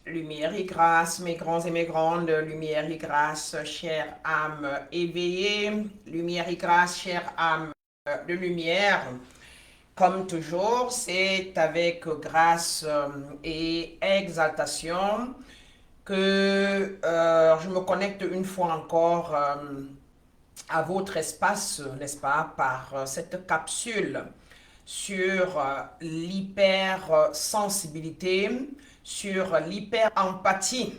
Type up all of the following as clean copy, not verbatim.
Lumière et grâce, mes grands et mes grandes, lumière et grâce, chère âme éveillée, lumière et grâce, chère âme de lumière. Comme toujours, c'est avec grâce et exaltation que je me connecte une fois encore à votre espace, n'est-ce pas, par cette capsule sur l'hypersensibilité, sur l'hyper-empathie,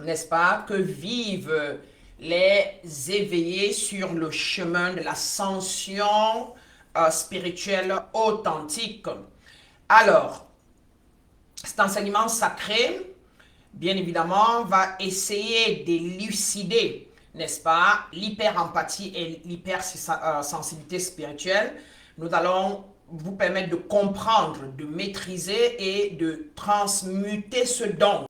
n'est-ce pas, que vivent les éveillés sur le chemin de l'ascension spirituelle authentique. Alors, cet enseignement sacré, bien évidemment, va essayer d'élucider, n'est-ce pas, l'hyper-empathie et l'hypersensibilité spirituelle. Nous allons vous permettre de comprendre, de maîtriser et de transmuter ce don.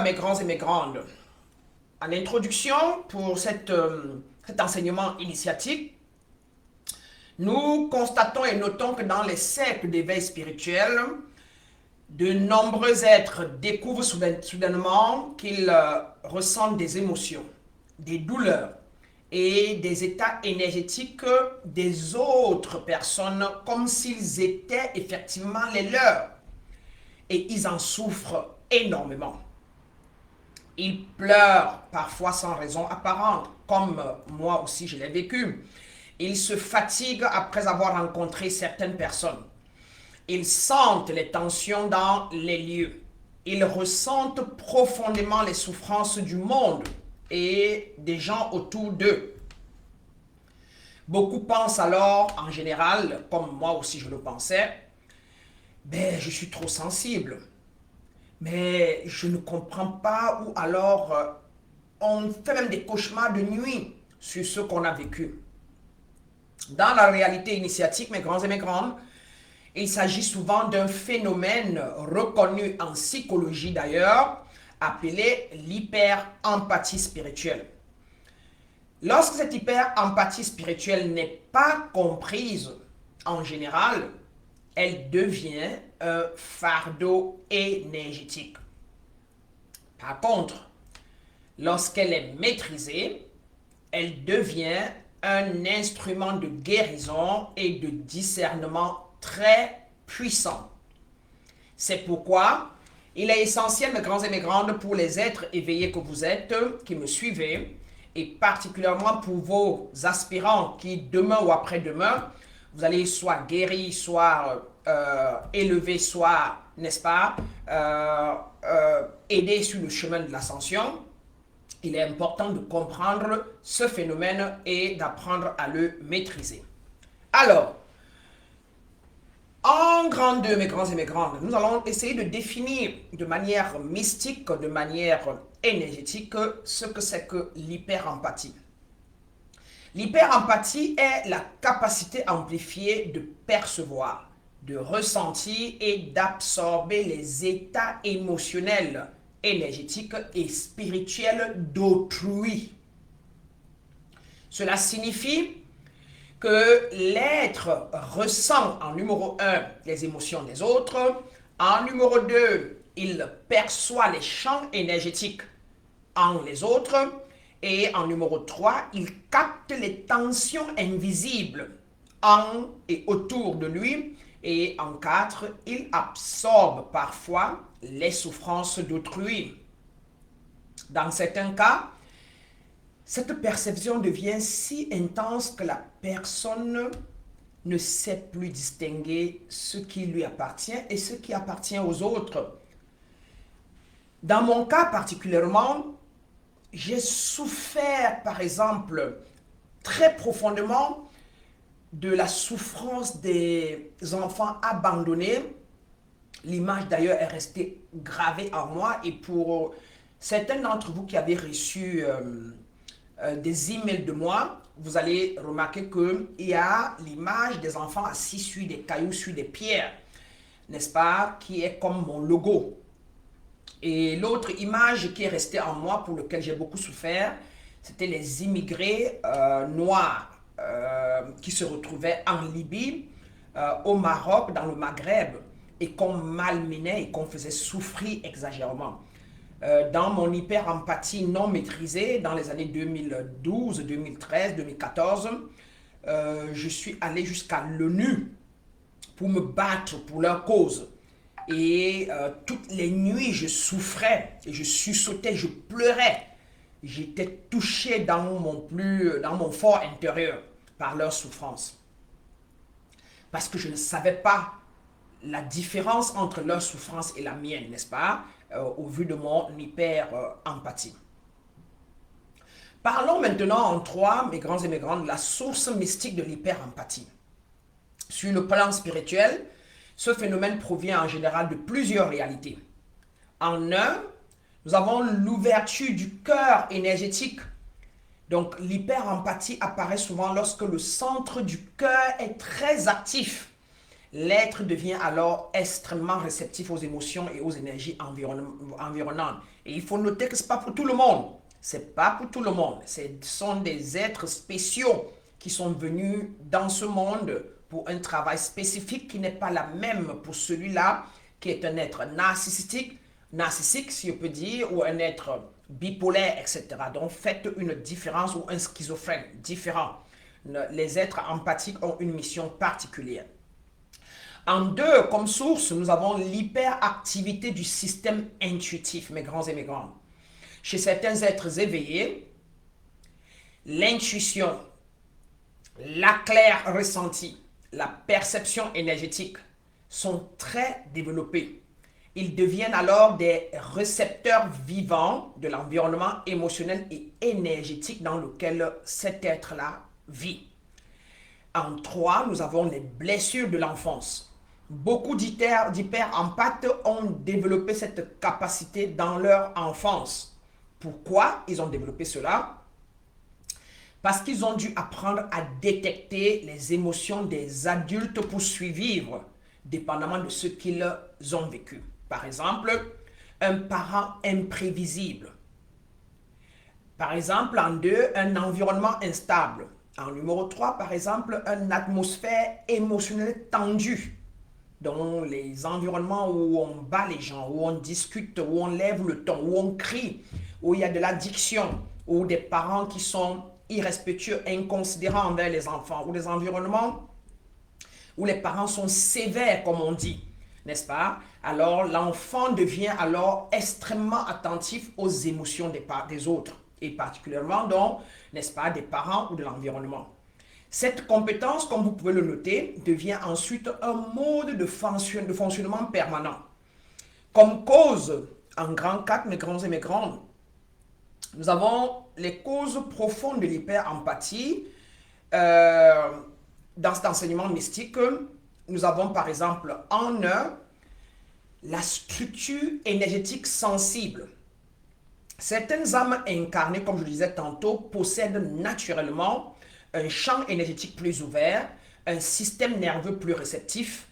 Mes grands et mes grandes, en introduction pour cet enseignement initiatique, nous constatons et notons que dans les cercles d'éveil spirituel, de nombreux êtres découvrent soudainement qu'ils ressentent des émotions, des douleurs et des états énergétiques des autres personnes comme s'ils étaient effectivement les leurs. Et ils en souffrent énormément. Ils pleurent parfois sans raison apparente, comme moi aussi je l'ai vécu. Ils se fatiguent après avoir rencontré certaines personnes. Ils sentent les tensions dans les lieux. Ils ressentent profondément les souffrances du monde et des gens autour d'eux. Beaucoup pensent alors, en général, comme moi aussi je le pensais, ben, je suis trop sensible. Mais je ne comprends pas, ou alors on fait même des cauchemars de nuit sur ce qu'on a vécu. Dans la réalité initiatique, mes grands et mes grandes, il s'agit souvent d'un phénomène reconnu en psychologie d'ailleurs, appelé l'hyper-empathie spirituelle. Lorsque cette hyper-empathie spirituelle n'est pas comprise, en général, elle devient un fardeau énergétique. Par contre, lorsqu'elle est maîtrisée, elle devient un instrument de guérison et de discernement très puissant. C'est pourquoi il est essentiel, mes grands et mes grandes, pour les êtres éveillés que vous êtes, qui me suivez, et particulièrement pour vos aspirants qui, demain ou après-demain, vous allez soit guérir, soit élever, soit, n'est-ce pas, aider sur le chemin de l'ascension. Il est important de comprendre ce phénomène et d'apprendre à le maîtriser. Alors, en grand 2, mes grands et mes grandes, nous allons essayer de définir de manière mystique, de manière énergétique, ce que c'est que l'hyper-empathie. L'hyper-empathie est la capacité amplifiée de percevoir, de ressentir et d'absorber les états émotionnels, énergétiques et spirituels d'autrui. Cela signifie que l'être ressent en numéro 1 les émotions des autres, en numéro 2 il perçoit les champs énergétiques en les autres, et en numéro 3 il capte les tensions invisibles en et autour de lui, et en 4 il absorbe parfois les souffrances d'autrui. Dans certains cas, cette perception devient si intense que la personne ne sait plus distinguer ce qui lui appartient et ce qui appartient aux autres. Dans mon cas particulièrement, j'ai souffert, par exemple, très profondément de la souffrance des enfants abandonnés. L'image d'ailleurs est restée gravée en moi, et pour certains d'entre vous qui avez reçu des emails de moi, vous allez remarquer qu'il y a l'image des enfants assis sur des cailloux, sur des pierres, n'est-ce pas, qui est comme mon logo. Et l'autre image qui est restée en moi, pour laquelle j'ai beaucoup souffert, c'était les immigrés noirs qui se retrouvaient en Libye, au Maroc, dans le Maghreb, et qu'on malmenait et qu'on faisait souffrir exagérément. Dans mon hyper-empathie non maîtrisée, dans les années 2012, 2013, 2014, je suis allé jusqu'à l'ONU pour me battre pour leur cause. Et toutes les nuits, je souffrais, et je sursautais, je pleurais. J'étais touché dans mon fort intérieur par leur souffrance. Parce que je ne savais pas la différence entre leur souffrance et la mienne, n'est-ce pas, au vu de mon hyper-empathie. Parlons maintenant en trois, mes grands et mes grandes, de la source mystique de l'hyper-empathie. Sur le plan spirituel, ce phénomène provient en général de plusieurs réalités. En un, nous avons l'ouverture du cœur énergétique. Donc l'hyper-empathie apparaît souvent lorsque le centre du cœur est très actif. L'être devient alors extrêmement réceptif aux émotions et aux énergies environnantes. Et il faut noter que ce n'est pas pour tout le monde. Ce n'est pas pour tout le monde. Ce sont des êtres spéciaux qui sont venus dans ce monde pour un travail spécifique qui n'est pas la même pour celui-là qui est un être narcissique, si je peux dire, ou un être bipolaire, etc. Donc faites une différence, ou un schizophrène différent. Les êtres empathiques ont une mission particulière. En deux, comme source, nous avons l'hyperactivité du système intuitif, mes grands et mes grandes. Chez certains êtres éveillés, l'intuition, la claire ressentie, la perception énergétique sont très développées. Ils deviennent alors des récepteurs vivants de l'environnement émotionnel et énergétique dans lequel cet être-là vit. En trois, nous avons les blessures de l'enfance. Beaucoup d'hyper-empathes ont développé cette capacité dans leur enfance. Pourquoi ils ont développé cela? Parce qu'ils ont dû apprendre à détecter les émotions des adultes pour survivre, dépendamment de ce qu'ils ont vécu. Par exemple, un parent imprévisible. Par exemple, en deux, un environnement instable. En numéro 3, par exemple, une atmosphère émotionnelle tendue. Dans les environnements où on bat les gens, où on discute, où on lève le ton, où on crie, où il y a de l'addiction, où des parents qui sont irrespectueux, inconsidérants envers les enfants, ou des environnements où les parents sont sévères, comme on dit, n'est-ce pas? Alors l'enfant devient alors extrêmement attentif aux émotions des autres, et particulièrement donc, n'est-ce pas, des parents ou de l'environnement. Cette compétence, comme vous pouvez le noter, devient ensuite un mode de fonctionnement permanent. Comme cause, en grand 4, mes grands et mes grandes, nous avons les causes profondes de l'hyper-empathie. Dans cet enseignement mystique, nous avons par exemple en un, la structure énergétique sensible. Certaines âmes incarnées, comme je le disais tantôt, possèdent naturellement un champ énergétique plus ouvert, un système nerveux plus réceptif,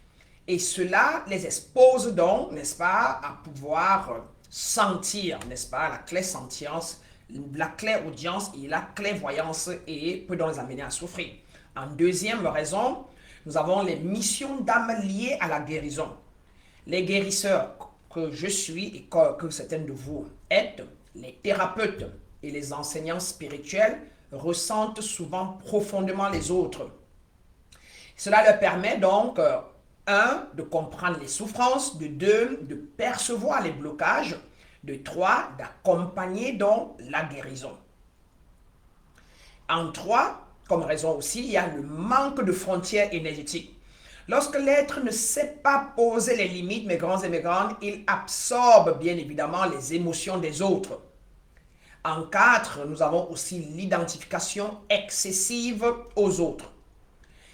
et cela les expose donc, n'est-ce pas, à pouvoir sentir, n'est-ce pas, la clairsentience, la clairaudience et la clairvoyance, et peut donc les amener à souffrir. En deuxième raison, nous avons les missions d'âme liées à la guérison. Les guérisseurs que je suis et que certains de vous êtes, les thérapeutes et les enseignants spirituels ressentent souvent profondément les autres. Cela leur permet donc, un, de comprendre les souffrances, de deux, de percevoir les blocages, de trois, d'accompagner donc la guérison. En trois, comme raison aussi, il y a le manque de frontières énergétiques. Lorsque l'être ne sait pas poser les limites, mes grands et mes grandes, il absorbe bien évidemment les émotions des autres. En 4, nous avons aussi l'identification excessive aux autres.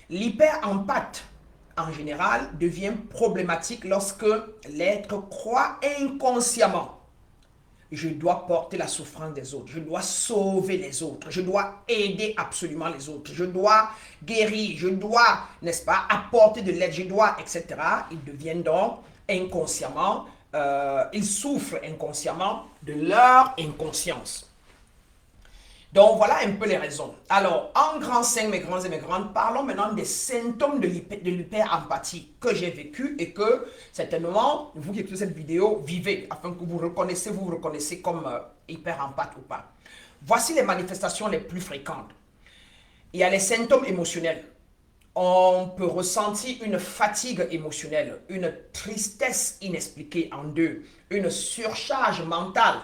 L'hyper-empathe, en général, devient problématique lorsque l'être croit inconsciemment: je dois porter la souffrance des autres, je dois sauver les autres, je dois aider absolument les autres, je dois guérir, je dois, n'est-ce pas, apporter de l'aide, je dois, etc. Ils deviennent donc inconsciemment, ils souffrent inconsciemment de leur inconscience. Donc, voilà un peu les raisons. Alors, en grand 5, mes grands et mes grandes, parlons maintenant des symptômes de l'hyper-empathie que j'ai vécu et que, certainement, vous qui écoutez cette vidéo, vivez, afin que vous vous reconnaissez comme hyper-empathe ou pas. Voici les manifestations les plus fréquentes. Il y a les symptômes émotionnels. On peut ressentir une fatigue émotionnelle, une tristesse inexpliquée en deux, une surcharge mentale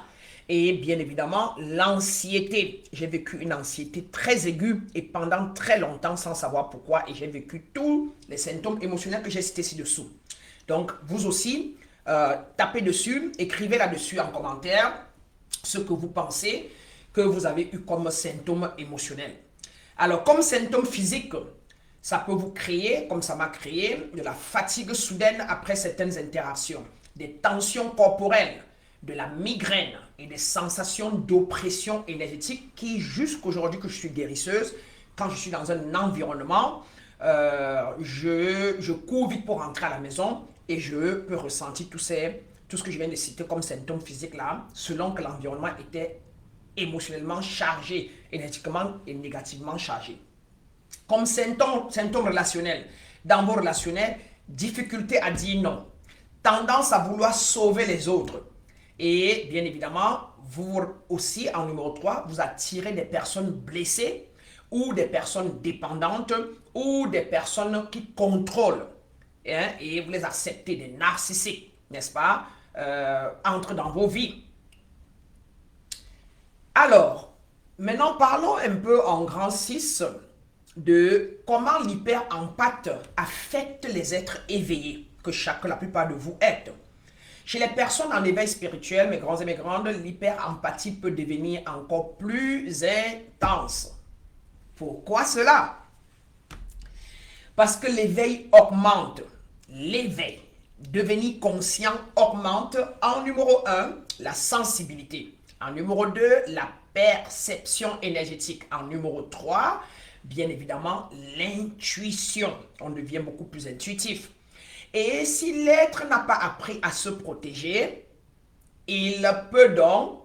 et bien évidemment l'anxiété. J'ai vécu une anxiété très aiguë et pendant très longtemps sans savoir pourquoi et j'ai vécu tous les symptômes émotionnels que j'ai cités ci-dessous. Donc vous aussi, tapez dessus, écrivez là-dessus en commentaire ce que vous pensez que vous avez eu comme symptômes émotionnels. Alors comme symptômes physiques, ça peut vous créer, comme ça m'a créé, de la fatigue soudaine après certaines interactions, des tensions corporelles, de la migraine et des sensations d'oppression énergétique qui, jusqu'aujourd'hui que je suis guérisseuse, quand je suis dans un environnement, je cours vite pour rentrer à la maison et je peux ressentir tout ce que je viens de citer comme symptômes physiques là, selon que l'environnement était émotionnellement chargé, énergétiquement et négativement chargé. Comme symptômes relationnels, dans vos relationnels, difficulté à dire non, tendance à vouloir sauver les autres. Et bien évidemment, vous aussi, en numéro 3, vous attirez des personnes blessées ou des personnes dépendantes ou des personnes qui contrôlent. Et vous les acceptez, des narcissiques, n'est-ce pas, entrent dans vos vies. Alors, maintenant parlons un peu en grand 6 de comment l'hyper-empathe affecte les êtres éveillés, que la plupart de vous êtes. Chez les personnes en éveil spirituel, mes grands et mes grandes, l'hyper-empathie peut devenir encore plus intense. Pourquoi cela? Parce que l'éveil augmente. L'éveil, devenir conscient, augmente en numéro 1, la sensibilité. En numéro 2, la perception énergétique. En numéro 3, bien évidemment, l'intuition. On devient beaucoup plus intuitif. Et si l'être n'a pas appris à se protéger, il peut donc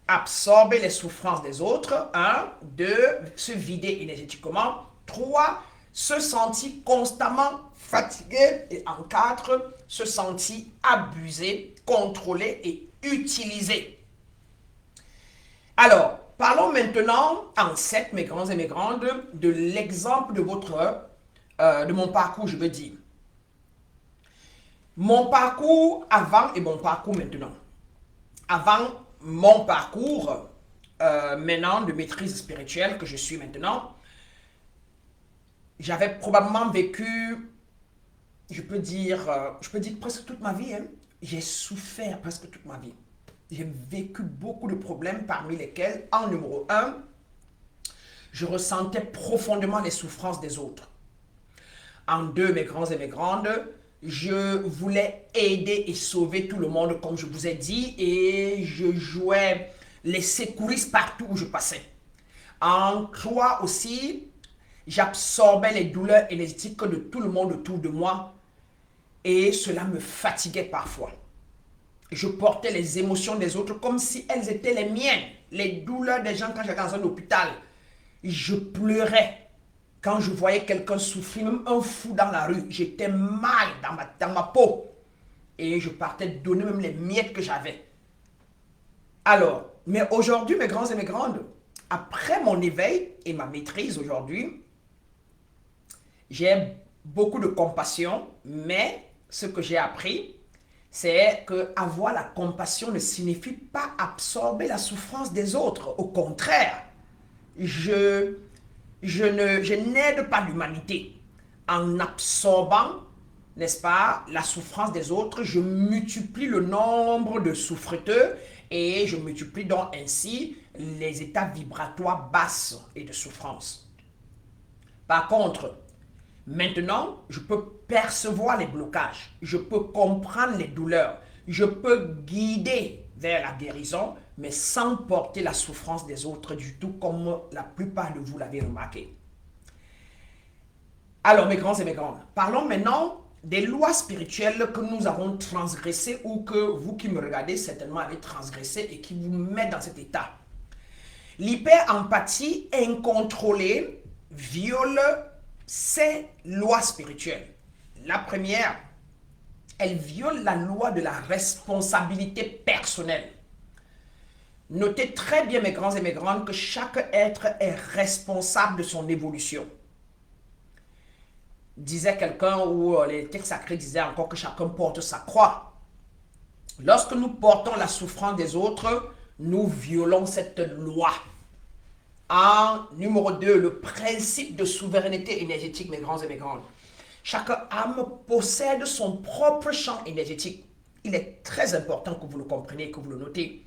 absorber les souffrances des autres. 1, 2, se vider énergétiquement. 3, se sentir constamment fatigué. Et en 4, se sentir abusé, contrôlé et utilisé. Alors, parlons maintenant en 7, mes grands et mes grandes, de l'exemple de mon parcours, je veux dire. Mon parcours avant et mon parcours maintenant. Avant mon parcours, maintenant de maîtrise spirituelle que je suis maintenant, j'avais probablement vécu, je peux dire presque toute ma vie. J'ai souffert presque toute ma vie. J'ai vécu beaucoup de problèmes, parmi lesquels, en numéro 1, je ressentais profondément les souffrances des autres. En 2, mes grands et mes grandes, je voulais aider et sauver tout le monde, comme je vous ai dit, et je jouais les secouristes partout où je passais. En 3 aussi, j'absorbais les douleurs énergétiques de tout le monde autour de moi, et cela me fatiguait parfois. Je portais les émotions des autres comme si elles étaient les miennes. Les douleurs des gens quand j'étais dans un hôpital. Je pleurais quand je voyais quelqu'un souffrir, même un fou dans la rue. J'étais mal dans ma peau. Et je partais donner même les miettes que j'avais. Alors, mais aujourd'hui, mes grands et mes grandes, après mon éveil et ma maîtrise aujourd'hui, j'ai beaucoup de compassion, mais ce que j'ai appris, c'est que avoir la compassion ne signifie pas absorber la souffrance des autres. Au contraire, je n'aide pas l'humanité. En absorbant, n'est-ce pas, la souffrance des autres, je multiplie le nombre de souffreteux et je multiplie donc ainsi les états vibratoires basses et de souffrance. Par contre, maintenant, je peux percevoir les blocages, je peux comprendre les douleurs, je peux guider vers la guérison, mais sans porter la souffrance des autres du tout, comme la plupart de vous l'avez remarqué. Alors, mes grands et mes grandes, parlons maintenant des lois spirituelles que nous avons transgressées ou que vous qui me regardez certainement avez transgressées et qui vous mettent dans cet état. L'hyper-empathie incontrôlée viole ces lois spirituelles. La première, elle viole la loi de la responsabilité personnelle. Notez très bien, mes grands et mes grandes, que chaque être est responsable de son évolution. Disait quelqu'un, ou les textes sacrés disaient encore que chacun porte sa croix. Lorsque nous portons la souffrance des autres, nous violons cette loi. En numéro 2, le principe de souveraineté énergétique, mes grands et mes grandes. Chaque âme possède son propre champ énergétique. Il est très important que vous le compreniez et que vous le notez.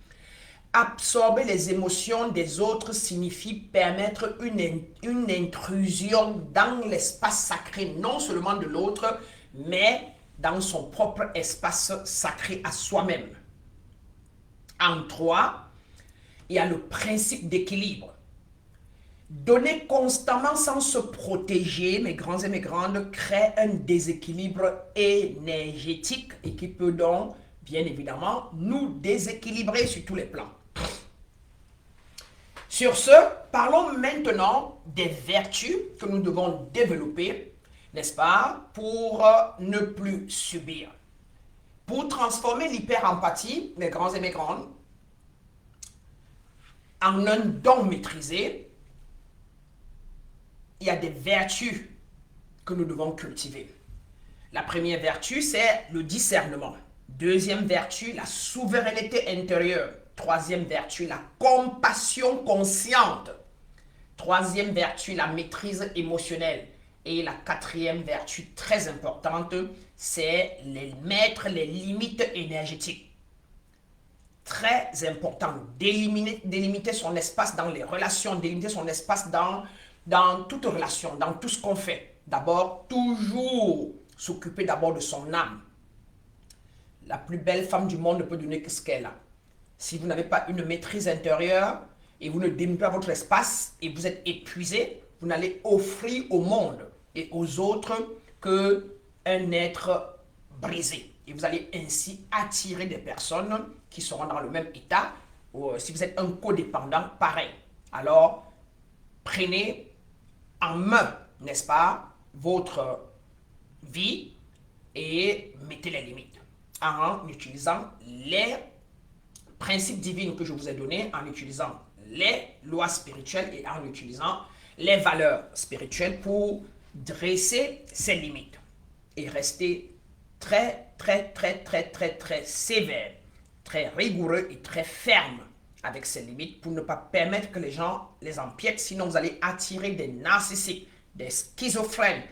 Absorber les émotions des autres signifie permettre une intrusion dans l'espace sacré, non seulement de l'autre, mais dans son propre espace sacré à soi-même. En 3, il y a le principe d'équilibre. Donner constamment sans se protéger, mes grands et mes grandes, crée un déséquilibre énergétique et qui peut donc, bien évidemment, nous déséquilibrer sur tous les plans. Sur ce, parlons maintenant des vertus que nous devons développer, n'est-ce pas, pour ne plus subir. Pour transformer l'hyper-empathie, mes grands et mes grandes, en un don maîtrisé, il y a des vertus que nous devons cultiver. La première vertu, c'est le discernement. Deuxième vertu, la souveraineté intérieure. Troisième vertu, la compassion consciente. Troisième vertu, la maîtrise émotionnelle. Et la quatrième vertu très importante, c'est mettre les limites énergétiques. Très important, délimiter son espace dans les relations, délimiter son espace dans toute relation, dans tout ce qu'on fait. D'abord, toujours s'occuper d'abord de son âme. La plus belle femme du monde ne peut donner que ce qu'elle a. Si vous n'avez pas une maîtrise intérieure et vous ne délimitez pas votre espace et vous êtes épuisé, vous n'allez offrir au monde et aux autres qu'un être brisé. Et vous allez ainsi attirer des personnes qui seront dans le même état. Ou si vous êtes un codépendant, pareil. Alors, prenez en main, n'est-ce pas, votre vie et mettez les limites en utilisant les principes divins que je vous ai donnés, en utilisant les lois spirituelles et en utilisant les valeurs spirituelles pour dresser ces limites et rester très sévère, très rigoureux et très ferme avec ces limites pour ne pas permettre que les gens les empiètent. Sinon, vous allez attirer des narcissiques, des schizophrènes,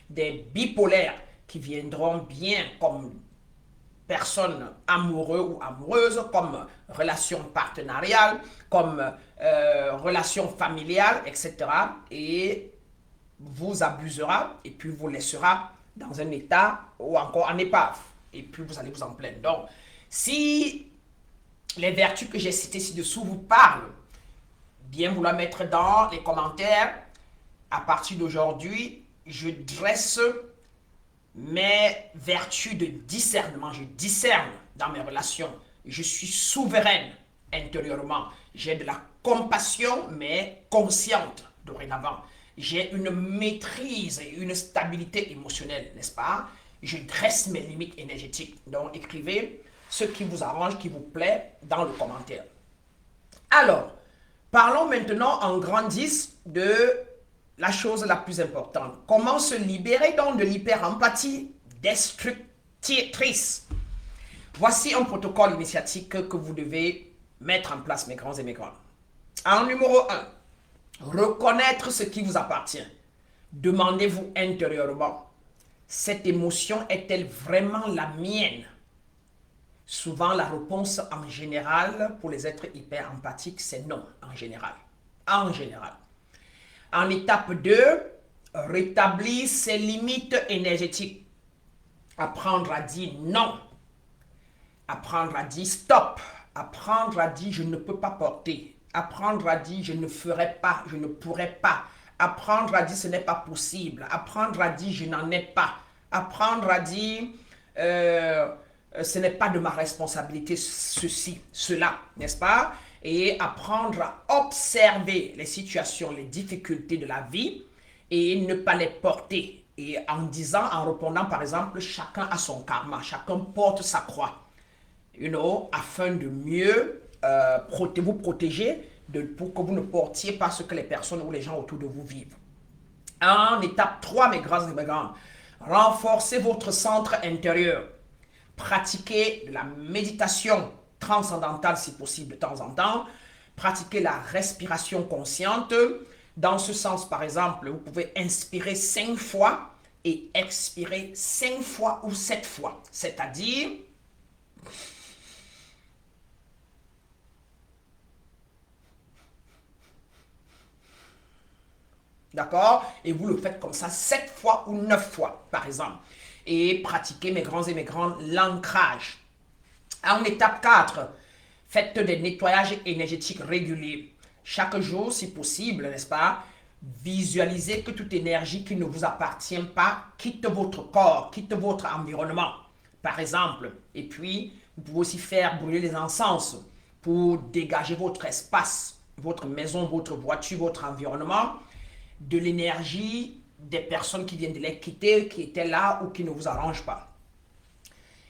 des bipolaires qui viendront bien comme personnes amoureux ou amoureuses, comme relation partenariale, comme relation familiale, etc. Et vous abusera et puis vous laissera dans un état ou encore en épave. Et puis vous allez vous en plaindre. Donc, si les vertus que j'ai citées ci-dessous vous parlent, bien vouloir mettre dans les commentaires. À partir d'aujourd'hui, je dresse mes vertus de discernement. Je discerne dans mes relations. Je suis souveraine intérieurement. J'ai de la compassion, mais consciente dorénavant. J'ai une maîtrise et une stabilité émotionnelle, n'est-ce pas? Je dresse mes limites énergétiques. Donc, écrivez ce qui vous arrange, qui vous plaît dans le commentaire. Alors, parlons maintenant en grand 10 de la chose la plus importante. Comment se libérer donc de l'hyper-empathie destructrice? Voici un protocole initiatique que vous devez mettre en place, mes grands et mes grandes. En numéro 1, reconnaître ce qui vous appartient. Demandez-vous intérieurement, cette émotion est-elle vraiment la mienne? Souvent, la réponse en général pour les êtres hyper empathiques, c'est non, en général. En général. En étape 2, rétablir ses limites énergétiques. Apprendre à dire non. Apprendre à dire stop. Apprendre à dire je ne peux pas porter. Apprendre à dire je ne ferai pas, je ne pourrai pas. Apprendre à dire ce n'est pas possible. Apprendre à dire je n'en ai pas. Apprendre à dire ce n'est pas de ma responsabilité ceci, cela, n'est-ce pas? et apprendre à observer les situations, les difficultés de la vie et ne pas les porter. Et en disant, en répondant par exemple, chacun a son karma, chacun porte sa croix, afin de mieux vous protéger pour que vous ne portiez pas ce que les personnes ou les gens autour de vous vivent. En étape 3, mes grands et mes grands, renforcez votre centre intérieur. Pratiquez de la méditation transcendantale si possible de temps en temps. Pratiquez la respiration consciente. Dans ce sens, par exemple, vous pouvez inspirer 5 fois et expirer 5 fois ou 7 fois. C'est-à-dire, d'accord? Et vous le faites comme ça 7 fois ou 9 fois, par exemple. Et pratiquez, mes grands et mes grandes, l'ancrage. En étape 4, faites des nettoyages énergétiques réguliers. Chaque jour, si possible, n'est-ce pas? Visualisez que toute énergie qui ne vous appartient pas quitte votre corps, quitte votre environnement, par exemple. Et puis, vous pouvez aussi faire brûler les encens pour dégager votre espace, votre maison, votre voiture, votre environnement, de l'énergie des personnes qui viennent de les quitter, qui étaient là ou qui ne vous arrangent pas.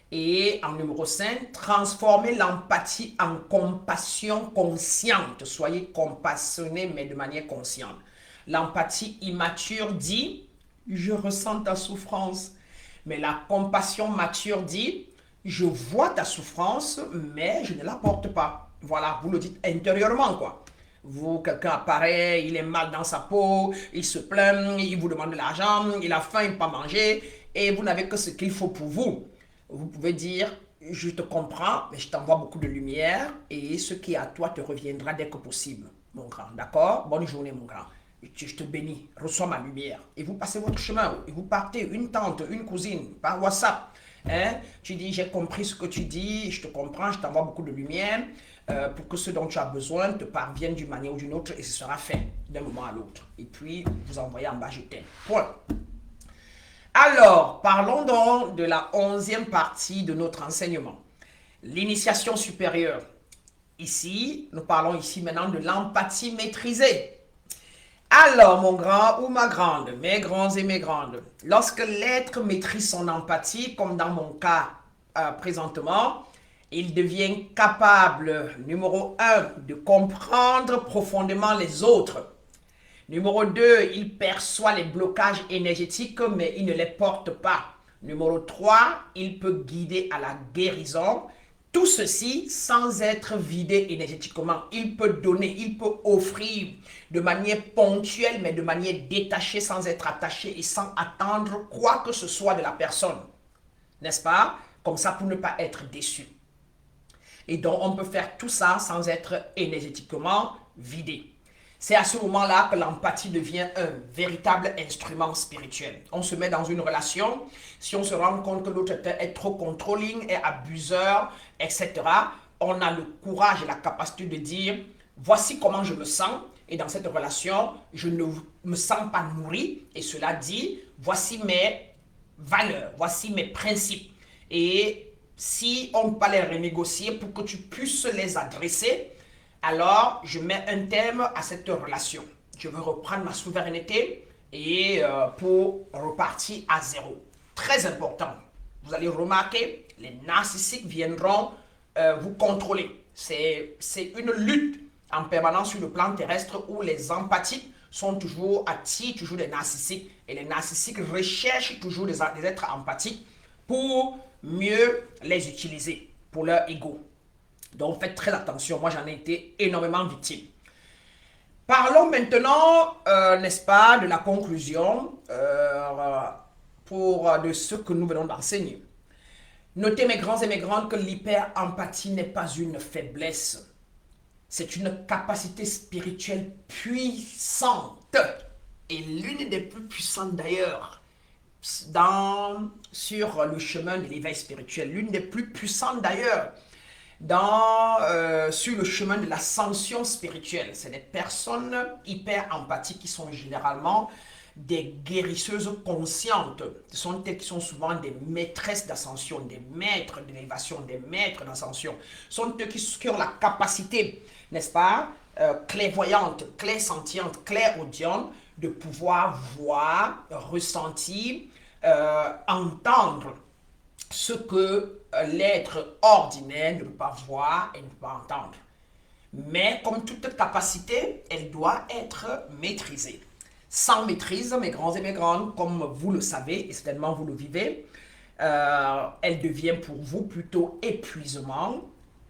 Et en numéro 5, transformez l'empathie en compassion consciente. Soyez compassionné, mais de manière consciente. L'empathie immature dit « je ressens ta souffrance ». Mais la compassion mature dit « je vois ta souffrance, mais je ne la porte pas ». Voilà, vous le dites intérieurement, quoi. Vous, quelqu'un apparaît, il est mal dans sa peau, il se plaint, il vous demande de l'argent, il a faim, il ne peut pas manger, et vous n'avez que ce qu'il faut pour vous. Vous pouvez dire, je te comprends, mais je t'envoie beaucoup de lumière, et ce qui est à toi te reviendra dès que possible, mon grand. D'accord? Bonne journée, mon grand. Je te bénis, reçois ma lumière. Et vous passez votre chemin, et vous partez, une tante, une cousine, par WhatsApp. Hein? Tu dis, j'ai compris ce que tu dis, je te comprends, je t'envoie beaucoup de lumière, pour que ce dont tu as besoin te parvienne d'une manière ou d'une autre, et ce sera fait d'un moment à l'autre. Et puis, vous envoyez en bas, je t'aime. Point. Alors, parlons donc de la 11e partie de notre enseignement. L'initiation supérieure. Ici, nous parlons ici maintenant de l'empathie maîtrisée. Alors, mon grand ou ma grande, mes grands et mes grandes, lorsque l'être maîtrise son empathie, comme dans mon cas présentement, il devient capable, numéro 1, de comprendre profondément les autres. Numéro 2, il perçoit les blocages énergétiques, mais il ne les porte pas. Numéro 3, il peut guider à la guérison. Tout ceci sans être vidé énergétiquement. Il peut donner, il peut offrir de manière ponctuelle, mais de manière détachée, sans être attaché et sans attendre quoi que ce soit de la personne. N'est-ce pas? Comme ça, pour ne pas être déçu. Et donc, on peut faire tout ça sans être énergétiquement vidé. C'est à ce moment-là que l'empathie devient un véritable instrument spirituel. On se met dans une relation, si on se rend compte que l'autre est trop controlling, est abuseur, etc., on a le courage et la capacité de dire, voici comment je me sens, et dans cette relation, je ne me sens pas nourri, et cela dit, voici mes valeurs, voici mes principes. Et si on peut les renégocier pour que tu puisses les adresser, alors je mets un terme à cette relation. Je veux reprendre ma souveraineté et pour repartir à zéro. Très important. Vous allez remarquer, les narcissiques viendront vous contrôler. C'est une lutte en permanence sur le plan terrestre où les empathiques sont toujours attirent toujours des narcissiques et les narcissiques recherchent toujours des êtres empathiques pour mieux les utiliser pour leur ego. Donc faites très attention, moi j'en ai été énormément victime. Parlons maintenant, n'est-ce pas, de la conclusion de ce que nous venons d'enseigner. Notez mes grands et mes grandes que l'hyper-empathie n'est pas une faiblesse. C'est une capacité spirituelle puissante et l'une des plus puissantes d'ailleurs sur le chemin de l'éveil spirituel. L'une des plus puissantes d'ailleurs sur le chemin de l'ascension spirituelle. C'est des personnes hyper empathiques qui sont généralement des guérisseuses conscientes. Ce sont elles qui sont souvent des maîtresses d'ascension, des maîtres d'élévation, des maîtres d'ascension. Ce sont eux qui ont la capacité, n'est-ce pas, clairvoyante, clairsentiente, clairaudiente, de pouvoir voir, ressentir, entendre ce que l'être ordinaire ne peut pas voir et ne peut pas entendre. Mais comme toute capacité, elle doit être maîtrisée. Sans maîtrise, mes grands et mes grandes, comme vous le savez, et certainement vous le vivez, elle devient pour vous plutôt épuisement,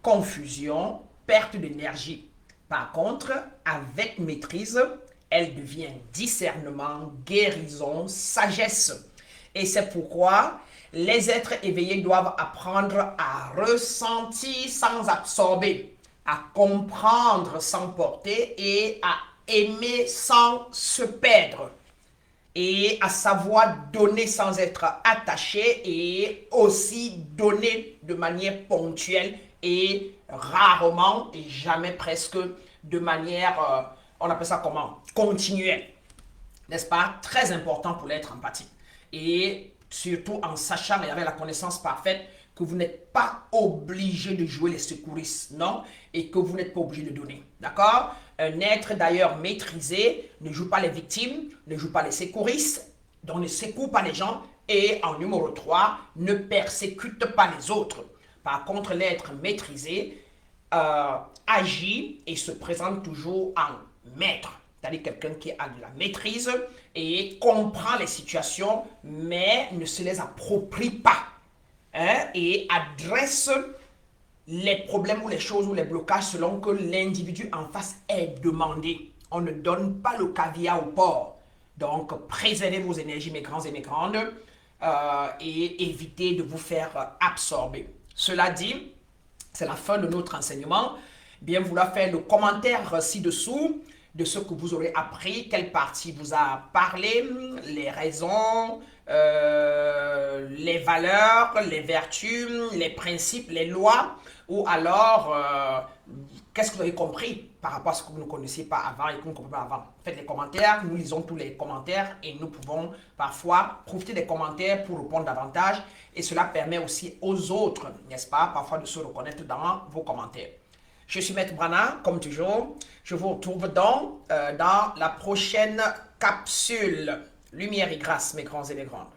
confusion, perte d'énergie. Par contre, avec maîtrise, elle devient discernement, guérison, sagesse. Et c'est pourquoi les êtres éveillés doivent apprendre à ressentir sans absorber, à comprendre sans porter et à aimer sans se perdre, et à savoir donner sans être attaché, et aussi donner de manière ponctuelle et rarement et jamais presque de manière, on appelle ça comment, continuelle. N'est-ce pas? Très important pour l'être empathique. Et surtout en sachant et avec la connaissance parfaite que vous n'êtes pas obligé de jouer les secouristes, non? Et que vous n'êtes pas obligé de donner. D'accord? Un être d'ailleurs maîtrisé ne joue pas les victimes, ne joue pas les secouristes, donc ne secoue pas les gens. Et en numéro 3, ne persécute pas les autres. Par contre, l'être maîtrisé agit et se présente toujours en maître. C'est-à-dire quelqu'un qui a de la maîtrise et comprend les situations, mais ne se les approprie pas. Hein, et adresse les problèmes ou les choses ou les blocages selon que l'individu en face est demandé. On ne donne pas le caviar au porc. Donc, préservez vos énergies, mes grands et mes grandes, et évitez de vous faire absorber. Cela dit, c'est la fin de notre enseignement. Bien vouloir faire le commentaire ci-dessous de ce que vous aurez appris, quelle partie vous a parlé, les raisons, les valeurs, les vertus, les principes, les lois, ou alors qu'est-ce que vous avez compris par rapport à ce que vous ne connaissiez pas avant et que vous ne comprenez pas avant. Faites les commentaires, nous lisons tous les commentaires et nous pouvons parfois profiter des commentaires pour répondre davantage, et cela permet aussi aux autres, n'est-ce pas, parfois de se reconnaître dans vos commentaires. Je suis Maître Brana, comme toujours. Je vous retrouve donc dans la prochaine capsule. Lumière et grâce, mes grands et mes grandes.